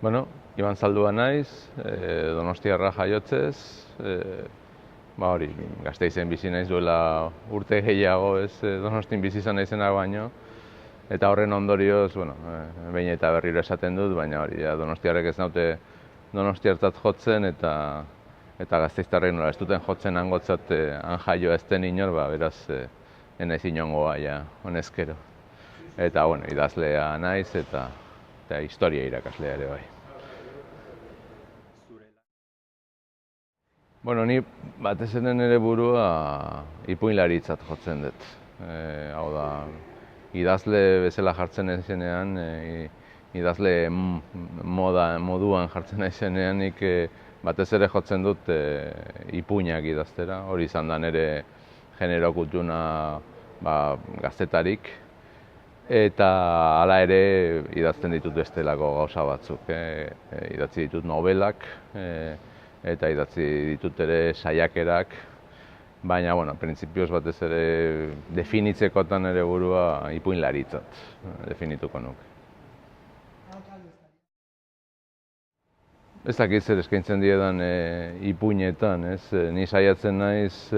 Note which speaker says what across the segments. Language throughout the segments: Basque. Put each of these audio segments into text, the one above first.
Speaker 1: Bueno, Iban Zaldua naiz, Donostiarra jaiotzez, hori, Gasteizen bizi naiz duela urte gehiago, Donostin bizi izan naizenak baino, eta horren ondorioz, behin eta berriro esaten dut, baina hori, Donostiarrek ez naute Donostiartzat jotzen, eta Gasteiztarrek nola ez duten jotzen hangotzat han jaio ez den inor, beraz, enaiz inongoa, honezkero. Eta, idazlea naiz, eta historia irakaslea ere bai. Ni batez ere nire burua ipuinlaritzat jotzen dut. Hau da, idazle bezala jartzen naizenean, idazle moduan jartzen naizenean, nik batez ere jotzen dut ipuinak idaztera. Hori izan da nire genero kutxuna gaztetarik. Eta hala ere idazten ditut bestelako gauza batzuk. Idatzi ditut novelak, eta idatzi ditut ere saiakerak, baina, printzipioz batez ere definitzekotan ere burua ipuinlaritzat definituko nuke. Ez dakit zer eskaintzen diedan ipuinetan, ni saiatzen naiz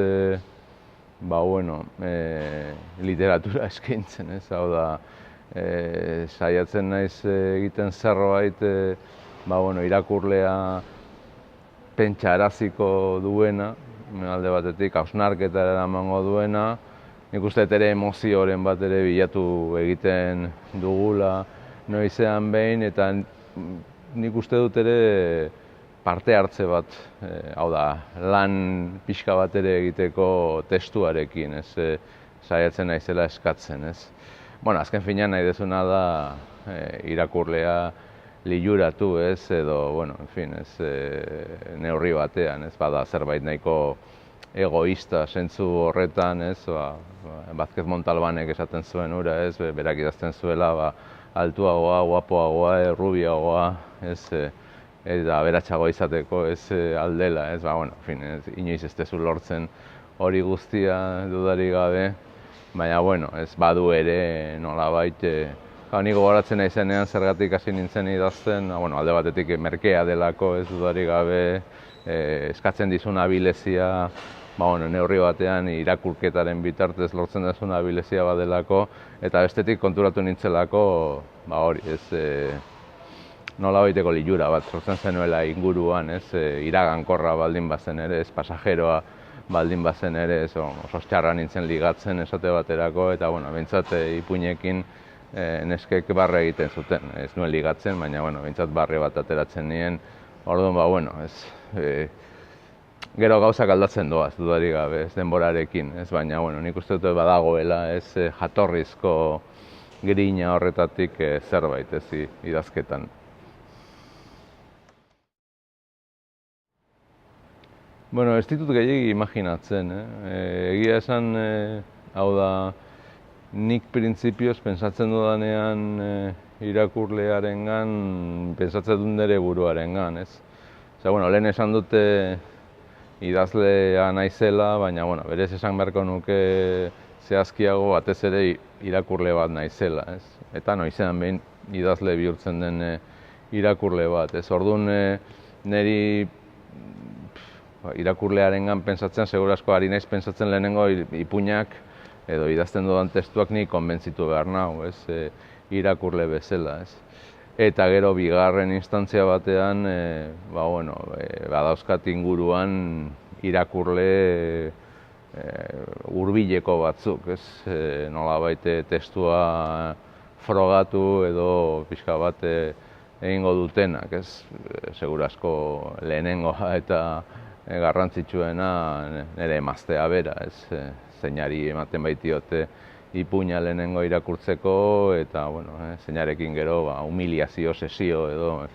Speaker 1: literatura eskaintzen, hau da, saiatzen naiz egiten zerbait, irakurlea pentsaraziko duena, alde batetik, hausnarketara eramango duena, nik uste ere emozioren bat ere bilatu egiten dugula noizean behin, eta nik uste dut ere parte hartze bat, hau da, lan pixka bat ere egiteko testuarekin, saiatzen naizela eskatzen, azken finean nahi dezuna da irakurlea liluratu, edo, neurri batean, bada zerbait nahiko egoista zentzu horretan, Vázquez Montalbanek esaten zuen hura, berak idazten zuela, altuagoa, guapoagoa, rubiagoa, eta aberatsagoa izateko aldela, inoiz ez dezu lortzen hori guztia dudarik gabe, baina, badu ere nolabait, nik gogoratzen naizenean zergatik hasi nintzen idazten, alde batetik merkea delako, ez dudarik gabe, eskatzen dizun abilezia, neurri batean irakurketaren bitartez lortzen duzun abilezia badelako, eta bestetik konturatu nintzelako, nolabaiteko lilura bat sortzen zenuela inguruan, iragankorra baldin bazen ere, pasajeroa baldin bazen ere, oso txarra nintzen ligatzen esate baterako, eta behintzat ipuinekin neskek barre egiten zuten, ez nuen ligatzen, baina behintzat barre bat ateratzen nien, orduan, gero gauzak aldatzen doaz, dudarik gabe, denborarekin, baina nik uste dut badagoela, jatorrizko grina horretatik zerbait, idazketan. Ez ditut gehiagi imaginatzen, egia esan, hau da, nik printzipioz pentsatzen dudanean irakurlearengan, pentsatzen dut nire buruarengan, lehen esan dute idazlea naizela, baina berez esan beharko nuke zehazkiago batez ere irakurle bat naizela, eta noizean behin idazle bihurtzen den irakurle bat, orduan niri irakurlearengan pentsatzen, seguru asko ari naiz pentsatzen lehenengo ipuinak edo idazten dudan testuak ni konbentzitu behar nahu, irakurle bezala, Eta gero bigarren instantzia batean, badauzkat inguruan irakurle hurbileko batzuk, nolabait testua frogatu edo pixka bat egingo dutenak, seguru asko lehenengoa eta garrantzitsuena nire emaztea bera, zeinari ematen baitiote ipuina lehenengo irakurtzeko, eta zeinarekin gero humiliazio, sesio edo,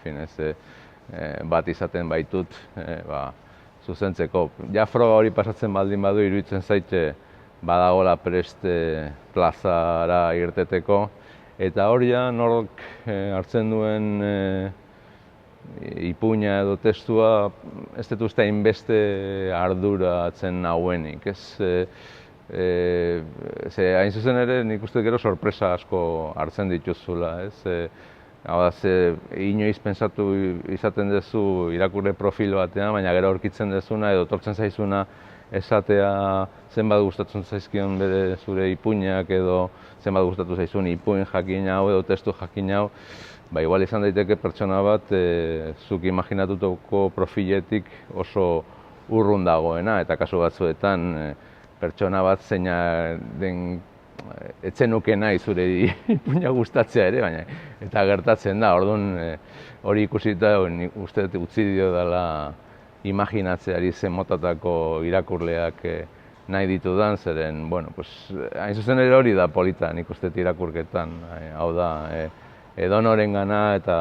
Speaker 1: bat izaten baitut zuzentzeko. Ja froga hori pasatzen baldin badu iruditzen zaite badagola prest plazara irteteko, eta hori nork hartzen duen ipuina edo testua ez dut uste hainbeste arduratzen nauenik, hain zuzen ere nik uste gero sorpresa asko hartzen dituzula, Hau da, inoiz pentsatu izaten duzu irakurle profil batean, baina gero aurkitzen duzuna edo tortzen zaizuna esatea zenbat gustatzen zaizkion bere zure ipuinak edo zenbat gustatu zaizun ipuin jakin hau edo testu jakin hau, ba igual izan daiteke pertsona bat zuk imaginatutako profiletik oso urrun dagoena, eta kasu batzuetan pertsona bat zeina den etzen nuke nahi zure ipuina gustatzea ere, baina eta gertatzen da, orduan hori ikusita uste dut utzi dio dela imaginatzeari zen motatako irakurleak nahi ditudan, zeren, bueno, pues, hain zuzen ere hori da polita nik uste dut irakurketan, hau da, edonorengana eta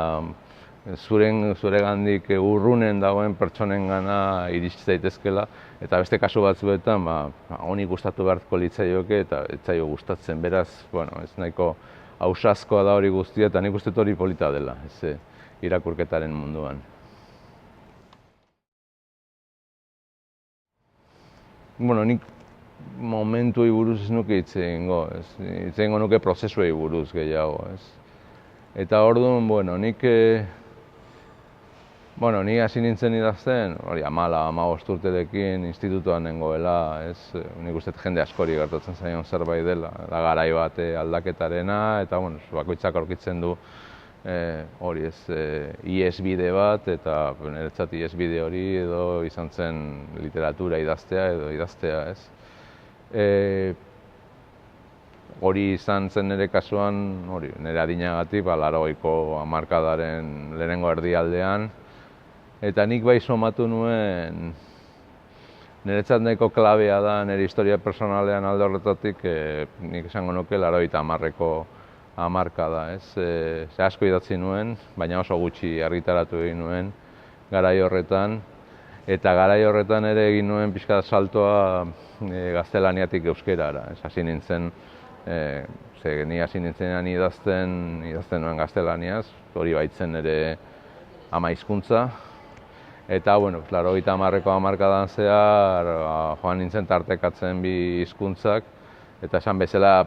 Speaker 1: zuregandik urrunen dagoen pertsonengana iritsi daitezkela, eta beste kasu batzuetan honi gustatu beharko litzaioke eta ez zaio gustatzen. Beraz, bueno, ez nahiko ausazkoa da hori guztia eta nik uste dut hori polita dela, irakurketaren munduan. Bueno, nik momentuei buruz ez nuke hitz egingo nuke prozesuei buruz gehiago, ez. Eta orduan, bueno, ni hasi nintzen idazten, hori 14-15 urterekin institutuan nengoela, ez, nik uste jende askori gertatzen zaion zerbait dela, da garai bat aldaketarena, eta bueno, bakoitzak aurkitzen du hori ez, ihesbide bat, eta niretzat ihesbide hori edo izan zen literatura idaztea edo idaztea, ez. Hori izan zen nire kasuan, nire adinagatik, 80ko hamarkadaren lehenengo erdialdean, eta nik bai somatu nuen, niretzat nahiko klabea da nire historia personalean alde horretatik, nik esango nuke 80ko hamarkada, ez? Ze asko idatzi nuen, baina oso gutxi argitaratu egin nuen garai horretan, eta garai horretan ere egin nuen pixka saltoa gaztelaniatik euskerara, ez? Hasi nintzen, ni hasi nintzenean idazten nuen gaztelaniaz, hori baitzen ere ama hizkuntza. Eta, bueno, 80ko hamarkadan zehar joan nintzen tartekatzen bi hizkuntzak, eta esan bezala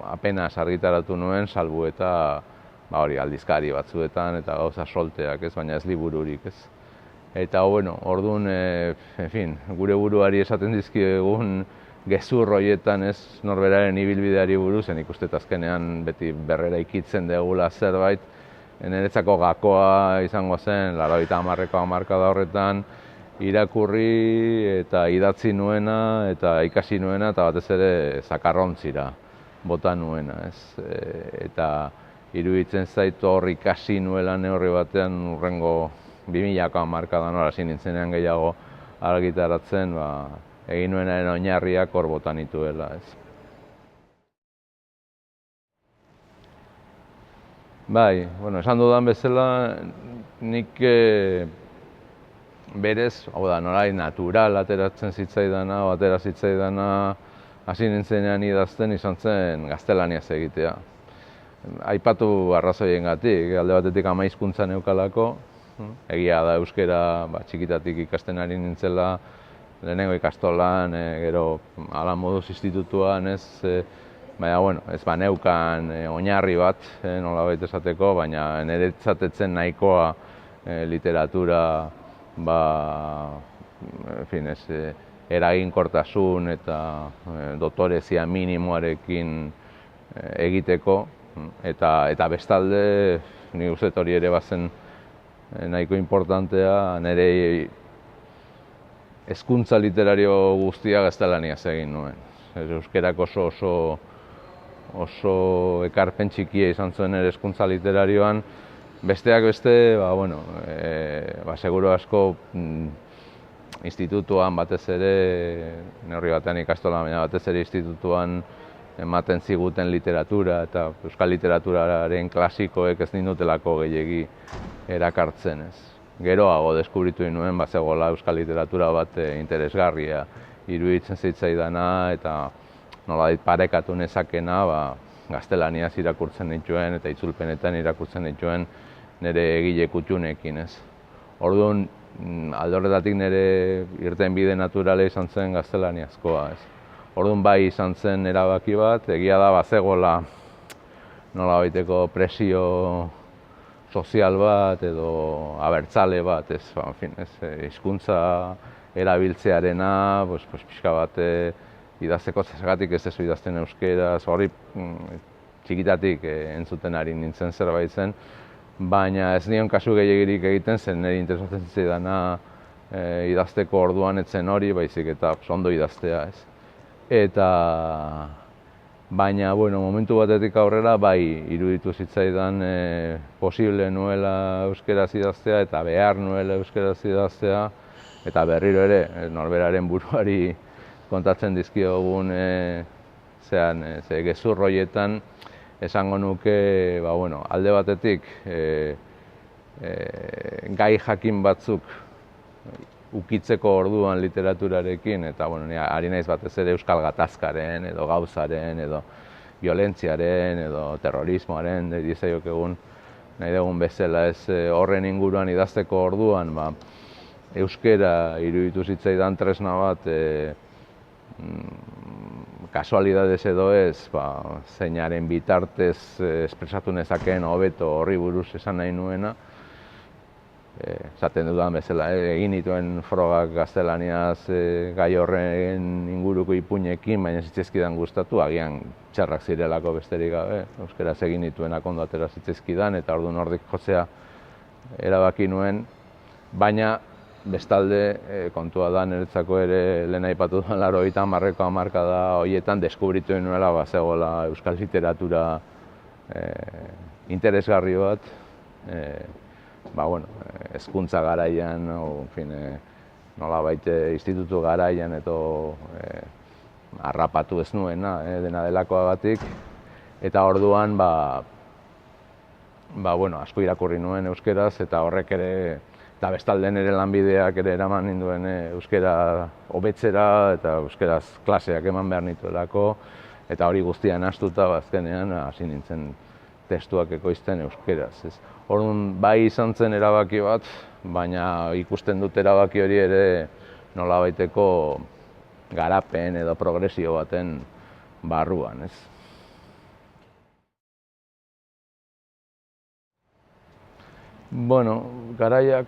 Speaker 1: apenas argitaratu nuen, salbu eta aldizkari batzuetan eta gauza solteak, ez, baina ez libururik, ez. Eta, bueno, orduan, gure buruari esaten dizkiegun gezur horietan, ez, norberaren ibilbideari buruz, nik uste azkenean beti berrera ikitzen degula zerbait, niretzako gakoa izango zen, 80ko hamarkada horretan, irakurri eta idatzi nuena eta ikasi nuena eta batez ere zakarrontzira bota nuena, ez. Eta iruditzen zait hor ikasi nuela neurri batean hurrengo 2000ko hamarkadan hasi nintzenean gehiago argitaratzen, egin nuenaren oinarriak hor bota nituela, ez. Bai, bueno, esan dudan bezala, nik berez, hau da, norai natural ateratzen zitzaidana, atera zitzaidana, hasi nintzenean idazten izan zen gaztelaniaz egitea. Aipatu arrazoiengatik, alde batetik ama hizkuntza neukalako, egia da euskera txikitatik ikasten ari nintzela, lehenengo ikastolan, gero hala moduz institutuan, ez, baina, bueno, ez baneukan oinarri bat, nolabait esateko, baina niretzat ez zen nahikoa literatura, eraginkortasun eta dotorezia minimoarekin egiteko, eta bestalde, nik uste hori ere bazen nahiko importantea, nire hezkuntza literario guztia gaztelaniaz egin nuen. Euskerak oso ekarpen txikia izan zuen ere hezkuntza literarioan, besteak beste, seguru asko institutuan batez ere, neurri batean ikastolan, baina batez ere institutuan ematen ziguten literatura eta euskal literaturaren klasikoek ez nindutelako gehiegi erakartzen, ez. Geroago deskubritu nuen bazegoela euskal literatura bat interesgarria iruditzen zitzaidana eta nolabait parekatu nezakena gaztelaniaz irakurtzen dituen eta itzulpenetan irakurtzen dituen nire egile kuttunekin, ez. Orduan, alde horretatik nire irtenbide naturala izan zen gaztelaniazkoa, ez. Orduan bai izan zen erabaki bat, egia da bazegoela nolabaiteko presio sozial bat edo abertzale bat, ez, en fin, ez, hizkuntza erabiltzearena, pixka bat idazteko zergatik ez dezu idazten euskeraz, hori txikitatik entzuten ari nintzen zerbait zen, baina ez nion kasu gehiegirik egiten zen, niri interesatzen zitzaidana idazteko orduan etzen hori, baizik eta ondo idaztea, ez. Eta baina, bueno, momentu batetik aurrera, bai, iruditu zitzaidan posible nuela euskeraz idaztea eta behar nuela euskeraz idaztea, eta berriro ere, norberaren buruari kontatzen dizkiogun gezur horietan, esango nuke, alde batetik gai jakin batzuk ukitzeko orduan literaturarekin, eta ari naiz batez ere euskal gatazkaren, edo gauzaren, edo violentziaren, edo terrorismoaren, dizaiokegun nahi dugun bezala, ez horren inguruan idazteko orduan, euskera iruditu zitzaidan tresna bat, kasualidadez edo ez, zeinaren bitartez espresatu nezakeen hobeto horri buruz esan nahi nuena. Esaten dudan bezala, egin dituen frogak gaztelaniaz gai horren inguruko ipuinekin, baina zitzaizkidan gustatu, agian txarrak zirelako besterik gabe. Euskaraz egin dituenak ondo atera zitzaizkidan, eta orduan hortik jotzea erabaki nuen. Baina, bestalde, kontua da niretzako ere lehen aipatu duen 80ko hamarkada horietan deskubritu nuela bazegoela euskal literatura interesgarri bat, hezkuntza garaian, nolabait institutu garaian edo harrapatu ez nuena, dena delakoagatik, eta orduan asko irakurri nuen euskeraz, eta horrek ere, eta bestalde nire lanbideak ere eraman ninduen euskera hobetzera, eta euskeraz klaseak eman behar nituelako, eta hori guztian astuta azkenean hasi nintzen testuak ekoizten euskeraz. Orduan, bai izan zen erabaki bat, baina ikusten dut erabaki hori ere nolabaiteko garapen edo progresio baten barruan, ez. Garaiak...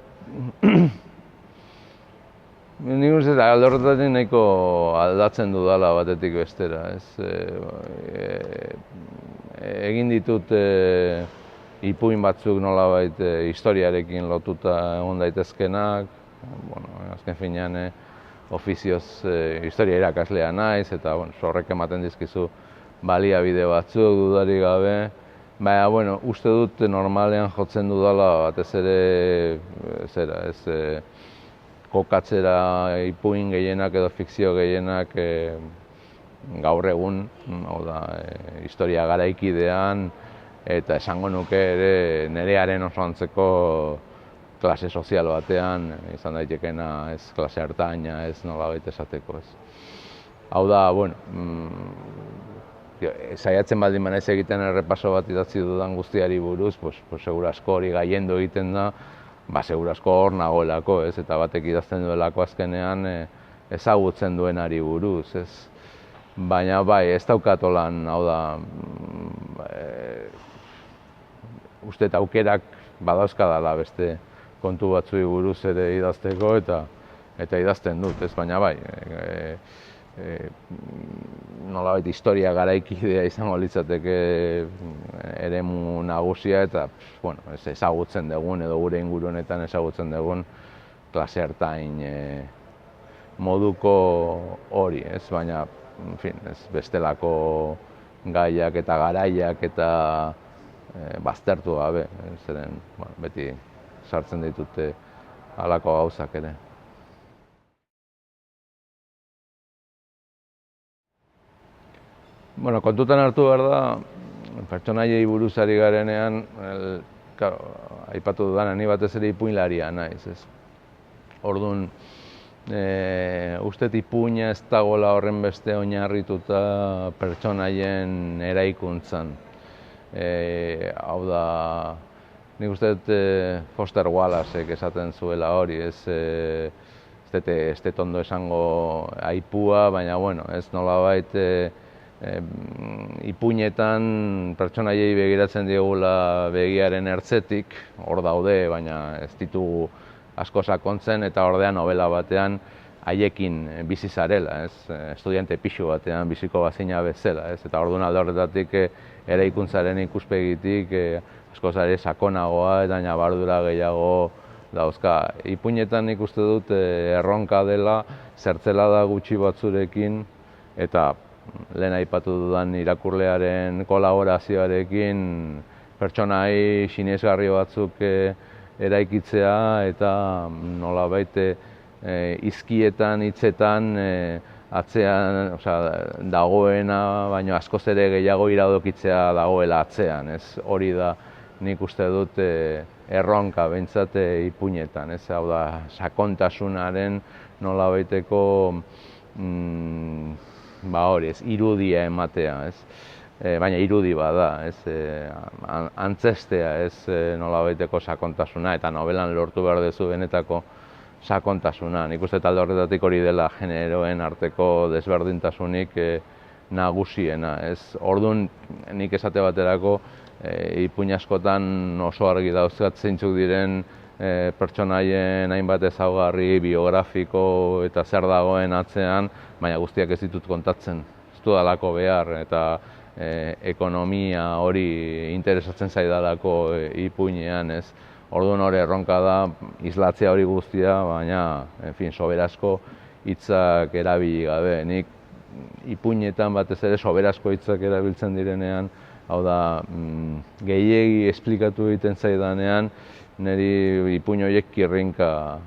Speaker 1: Nik uste alde horretatik nahiko aldatzen dudala batetik bestera, ez. Egin ditut ipuin batzuk nolabait historiarekin lotuta egon daitezkenak, azken finean ofizioz historia irakaslea naiz, eta horrek ematen dizkizu baliabide batzuk dudarik gabe, baina uste dut normalean jotzen dudala batez ere kokatzera ipuin gehienak edo fikzio gehienak gaur egun, hau da, historia garaikidean, eta esango nuke ere nerearen oso antzeko klase sozial batean, izan daitekena ez klase hartaina, ez nolabait esateko, ez. Hau da, saiatzen baldin banaiz egiten errepaso bat idatzi dudan guztiari buruz, seguru asko hori gaiendo egiten da, seguru asko hor nagoelako, ez, eta batek idazten duelako azkenean ezagutzen duenari buruz, ez. Baina bai, ez daukat holan, hau da, uste eta aukerak badauzkadala beste kontu batzui buruz ere idazteko eta idazten dut, ez, baina bai, nolabait historia garaikidea izango litzateke eremu nagusia eta ezagutzen dugun edo gure inguru honetan ezagutzen dugun klase hartain moduko hori, ez, baina bestelako gaiak eta garaiak eta baztertu gabe, zeren beti sartzen ditute halako gauzak ere. Kontutan hartu behar da, pertsonaiei buruz ari garenean, aipatu dudan, ni batez ere ipuinlaria naiz, ez. Orduan, uste ipuina ez dagoela horren beste oinarrituta pertsonaien eraikuntzan. Hau da, nik uste Foster Wallaceek esaten zuela hori, ez dut ondo esango aipua, baina ez nolabait ipuinetan pertsonaiei begiratzen diegula begiaren ertzetik, hor daude, baina ez ditugu asko sakontzen, eta ordea novela batean haiekin bizi zarela, estudiante pixu batean biziko bazina bezala, eta orduan alde horretatik eraikuntzaren ikuspegitik askoz ere sakonagoa eta ñabardura gehiago dauzka. Ipuinetan nik uste dut erronka dela, zertzelada gutxi batzurekin, eta lehen aipatu dudan irakurlearen kolaborazioarekin pertsonai sinesgarri batzuk eraikitzea eta nolabait hizkietan, hitzetan atzean dagoena, baina askoz ere gehiago iradokitzea dagoela atzean. Hori da nik uste dut erronka behintzat ipuinetan. Hau da, sakontasunaren nolabaiteko irudia ematea, baina irudi bada, antzestea nolabaiteko sakontasuna, eta novelan lortu behar duzu benetako sakontasuna. Nik uste talde horretatik hori dela generoen arteko desberdintasunik nagusiena. Orduan nik esate baterako ipuin askotan oso argi dauzkat zeintzuk diren pertsonaien hainbat ezaugarri biografiko eta zer dagoen atzean, baina guztiak ez ditut kontatzen. Ez dudalako behar eta ekonomia hori interesatzen zaidalako ipuinean. Orduan hori erronka da islatzea hori guztia, baina soberazko hitzak erabili gabe. Nik ipuinetan batez ere soberazko hitzak erabiltzen direnean, hau da, gehiegi esplikatu egiten zaidanean, niri ipuin horiek kirrinka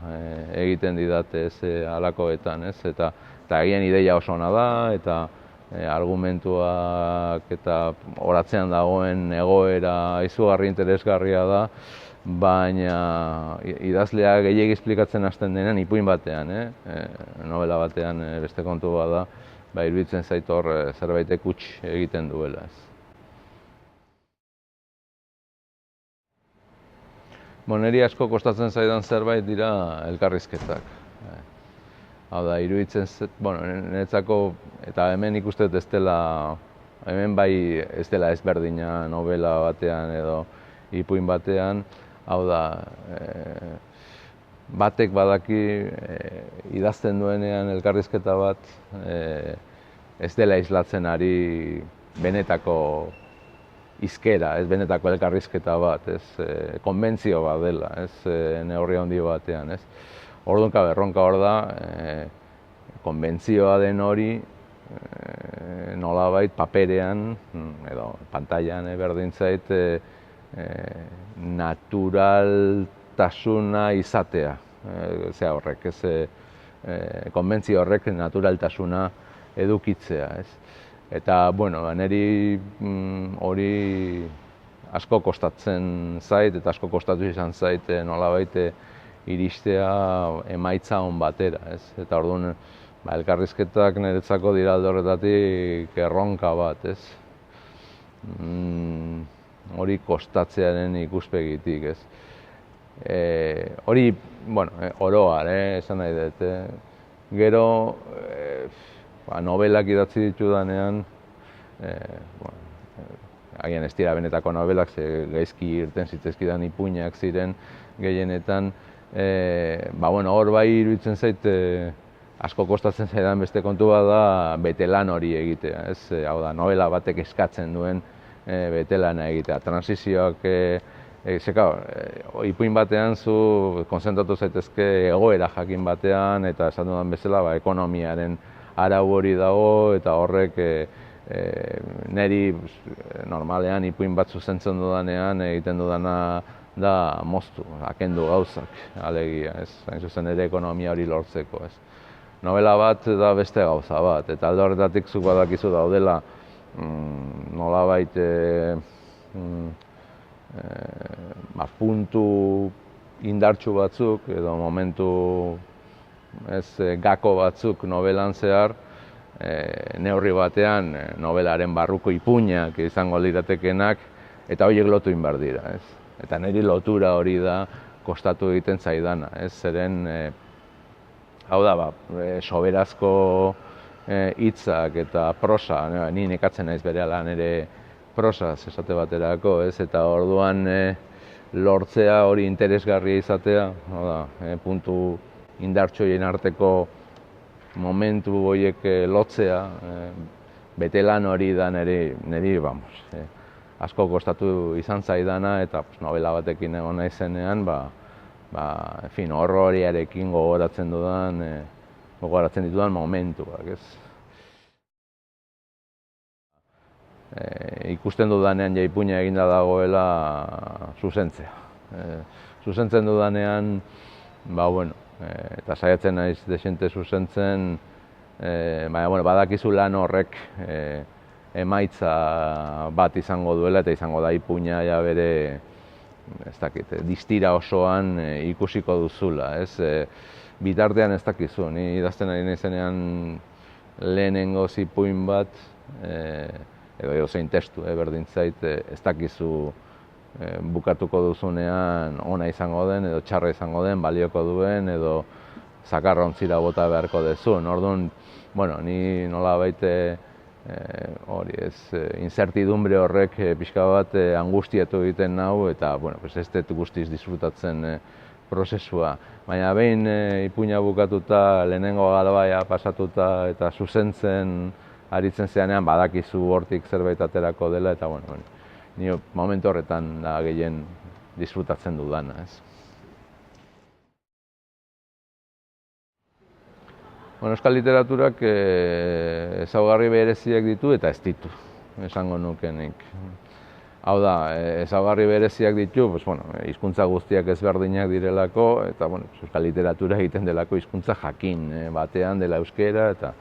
Speaker 1: egiten didate halakoetan, eta egien ideia oso ona da, eta argumentuak eta horatzean dagoen egoera izugarri interesgarria da, baina idazlea gehiegi esplikatzen hasten denean ipuin batean, novela batean beste kontu bada, iruditzen zait hor zerbaitek huts egiten duela. Niri asko kostatzen zaidan zerbait dira elkarrizketak. Hau da, iruditzen zait, niretzako, eta hemen ikusten ez dela, hemen bai ez dela ezberdina novela batean edo ipuin batean, hau da, batek badaki idazten duenean elkarrizketa bat ez dela islatzen ari benetako hizkera, ez benetako elkarrizketa bat, konbentzio bat dela, neurri handi batean. Orduan erronka hor da, konbentzioa den hori nolabait paperean edo pantailan berdin zait naturaltasuna izatea. Horrek, konbentzio horrek naturaltasuna edukitzea. Eta, niri hori asko kostatzen zait, eta asko kostatu izan zait nolabait iristea emaitza on batera. Eta orduan, elkarrizketak niretzako dira alde horretatik erronka bat. Hori kostatzearen ikuspegitik. Hori, oroar, esan nahi dut. Gero, novelak idatzi ditudanean, agian ez dira benetako novelak, gaizki irten zitezkidan ipuinak ziren gehienetan, hor bai iruditzen zait, asko kostatzen zaidan beste kontu bat da betelan hori egitea. Hau da, novela batek eskatzen duen betelana egitea. Transizioak, ipuin batean zu konzentratu zaitezke egoera jakin batean, eta esan dudan bezala ekonomiaren arau hori dago, eta horrek niri normalean ipuin bat zuzentzen dudanean egiten dudana da moztu, akendu gauzak, alegia, hain zuzen ere ekonomia hori lortzeko. Novela bat da beste gauza bat, eta alde horretatik zuk badakizu daudela nolabait puntu indartsu batzuk edo momentu gako batzuk novelan zehar, neurri batean novelaren barruko ipuinak izango liratekenak, eta horiek lotu behar dira. Eta niri lotura hori da kostatu egiten zaidana. Zeren, hau da, soberazko hitzak eta prosa, ni nekatzen naiz berehala nire prosaz esate baterako, ez? Eta orduan lortzea hori interesgarria izatea, puntu indartsoien arteko momentu horiek lotzea, betelan hori da niri, asko kostatu izan zaidana, eta novela batekin egon naizenean, horroriarekin gogoratzen ditudan momentuak, ez? Ikusten dudanean ipuina eginda dagoela zuzentzea. Zuzentzen dudanean, eta saiatzen naiz desente zuzentzen, badakizu lan horrek emaitza bat izango duela eta izango da ipuina bere, ez dakit, distira osoan ikusiko duzula, ez? Bitartean ez dakizu, ni idazten ari naizenean lehenengo ipuin bat, edo edozein testu, berdin zait, ez dakizu bukatuko duzunean ona izango den, edo txarra izango den, balioko duen, edo zakarra ontzira bota beharko duzun. Orduan, ni nolabait incertidumbre horrek pixka bat angustietu egiten nau, eta ez dut guztiz disfrutatzen prozesua. Baina behin ipuina bukatuta, lehenengo garaia pasatuta eta zuzentzen aritzen zeanean, badakizu hortik zerbait aterako dela, eta ni momentu horretan da gehien disfrutatzen dudana, ez? Euskal literaturak ezaugarri bereziak ditu eta ez ditu, esango nukenik. Hau da, ezaugarri bereziak ditu, hizkuntza guztiak ezberdinak direlako, eta euskal literatura egiten delako hizkuntza jakin batean dela euskera, eta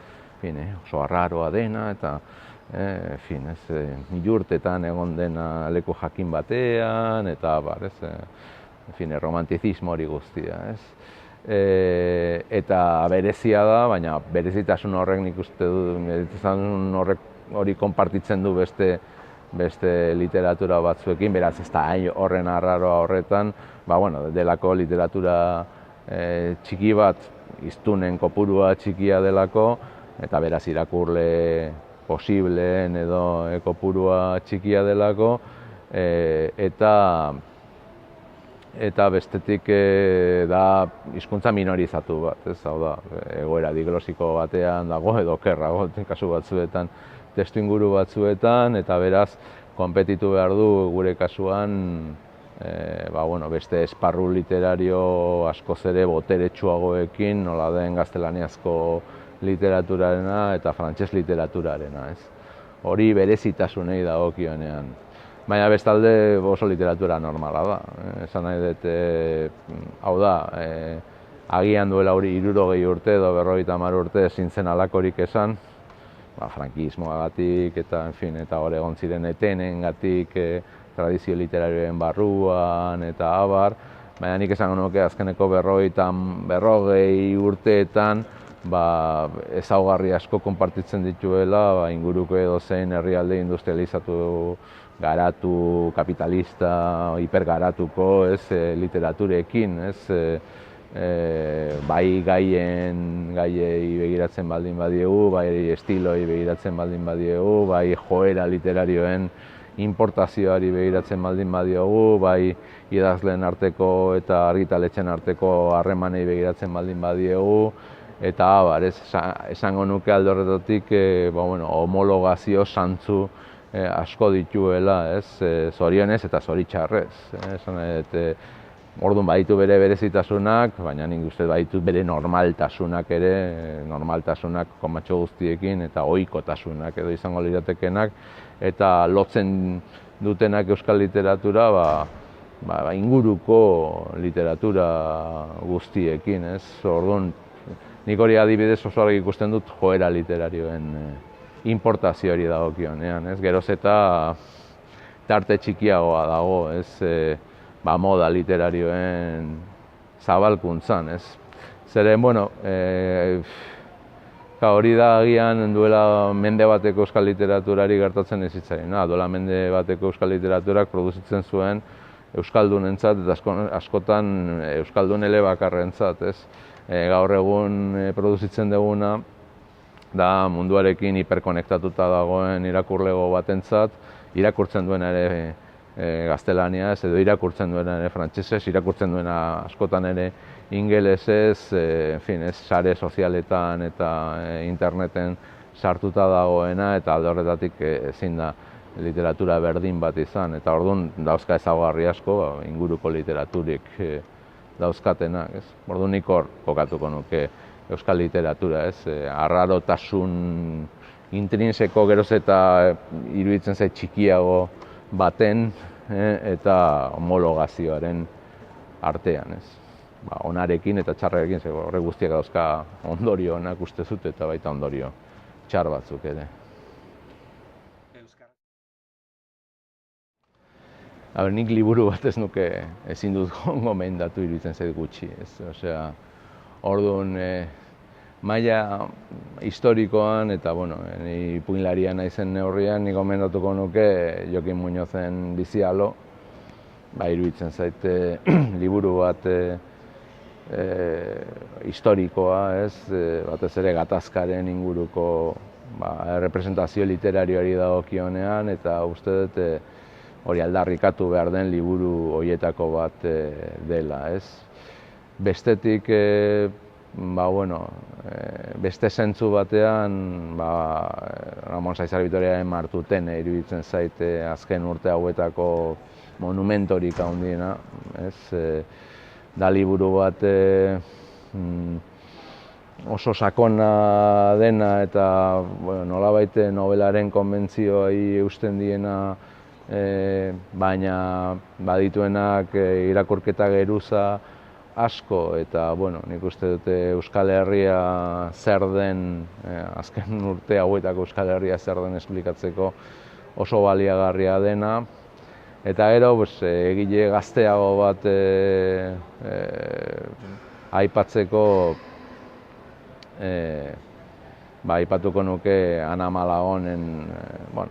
Speaker 1: oso arraroa dena, eta milurtetan egon dena leku jakin batean, eta romantizismo hori guztia, ez? Eta berezia da, baina berezitasun horrek nik uste du, berezitasun horrek hori konpartitzen du beste literatura batzuekin, beraz ez da horren arraroa horretan, delako literatura txiki bat, hiztunen kopurua txikia delako, eta beraz irakurle posibleen edo kopurua txikia delako, eta bestetik da hizkuntza minorizatu bat, ez? Hau da, egoera diglosiko batean dago edo okerrago kasu batzuetan, testuinguru batzuetan, eta beraz konpetitu behar du gure kasuan beste esparru literario askoz ere boteretsuagoekin, nola den gaztelaniazko literaturarena eta frantses literaturarena, ez? Hori berezitasunei dagokionean. Baina bestalde oso literatura normala da. Esan nahi dut, hau da, agian duela hori 60 urte edo 50 urte ezin zen halakorik esan, frankismoagatik eta hor egon ziren etenengatik, tradizio literarioen barruan eta abar, baina nik esango nuke azkeneko 40 urteetan ezaugarri asko konpartitzen dituela inguruko edozein herrialde industrializatu, garatu, kapitalista, hipergaratuko literaturekin, bai gaiei begiratzen baldin badiegu, bai estiloi begiratzen baldin badiegu, bai joera literarioen importazioari begiratzen baldin badiogu, bai idazleen arteko eta argitaletxen arteko harremanei begiratzen baldin badiegu, eta esango nuke alde horretatik homologazio zantzu asko dituela, zorionez eta zoritxarrez. Orduan baditu bere berezitasunak, baina nik uste baditu bere normaltasunak ere, normaltasunak komatxo guztiekin eta ohikotasunak edo izango liratekenak, eta lotzen dutenak euskal literatura inguruko literatura guztiekin, ez? Orduan, nik hori adibidez oso argi ikusten dut joera literarioen importazio hori dagokionean, ez? Geroz eta tarte txikiagoa dago, ez? Moda literarioen zabalkuntzan, ez? Zeren, hori da agian duela mende bateko euskal literaturari gertatzen ez zitzaien. Duela mende bateko euskal literaturak produzitzen zuen euskaldunentzat eta askotan euskaldun elebakarrentzat, ez? Gaur egun produzitzen duguna da munduarekin hiperkonektatuta dagoen irakurlego batentzat, irakurtzen duena ere gaztelaniaz, edo irakurtzen duena ere frantsesez, irakurtzen duena askotan ere ingelesez, sare sozialetan eta interneten sartuta dagoena, eta alde horretatik ezin da literatura berdin bat izan, eta orduan dauzka ezaugarri asko inguruko literaturik dauzkatenak, ez? Orduan nik hor kokatuko nuke euskal literatura, ez? Arrarotasun intrinseko geroz eta iruditzen zait txikiago baten eta homologazioaren artean, ez? Onarekin eta txarrarekin, horrek guztiak dauzka ondorio onak uste zut eta baita ondorio txar batzuk ere. Nik liburu bat ez nuke ezin dut gomendatu, iruditzen zait gutxi, ez? Osea, orduan maila historikoan eta ni ipuinlaria naizen neurrian nik gomendatuko nuke Jokin Muñozen Bizialo. Iruditzen zait liburu bat historikoa, ez? Batez ere gatazkaren inguruko errepresentazio literarioari dagokionean, eta uste dut hori aldarrikatu behar den liburu horietako bat dela, ez? Bestetik, beste zentzu batean, Ramon Saizar Vitoriaren Martutene iruditzen zait azken urte hauetako monumentorik handiena, ez? Da liburu bat oso sakona dena eta nolabait nobelaren konbentzioei eusten diena, baina badituenak irakurketa geruza asko, eta nik uste dute Euskal Herria zer den, azken urte hauetako Euskal Herria zer den esplikatzeko oso baliagarria dena. Eta gero, egile gazteago bat aipatzeko, aipatuko nuke Ana Malagonen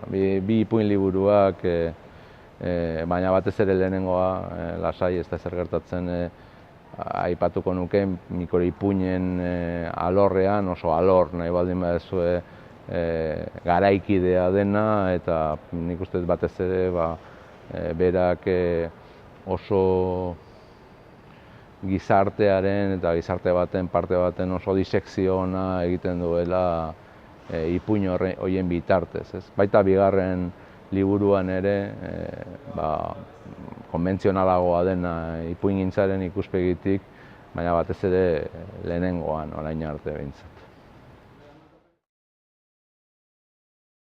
Speaker 1: bi ipuin liburuak, baina batez ere lehenengoa, lasai ez da zer gertatzen, aipatuko nuke mikro ipuinen alorrean, oso alor nahi baldin baduzue garaikidea dena, eta nik uste batez ere berak oso gizartearen eta gizarte baten parte baten oso disekzio ona egiten duela ipuin horien bitartez, ez? Baita bigarren liburuan ere konbentzionalagoa dena ipuingintzaren ikuspegitik, baina batez ere lehenengoan orain arte behintzat.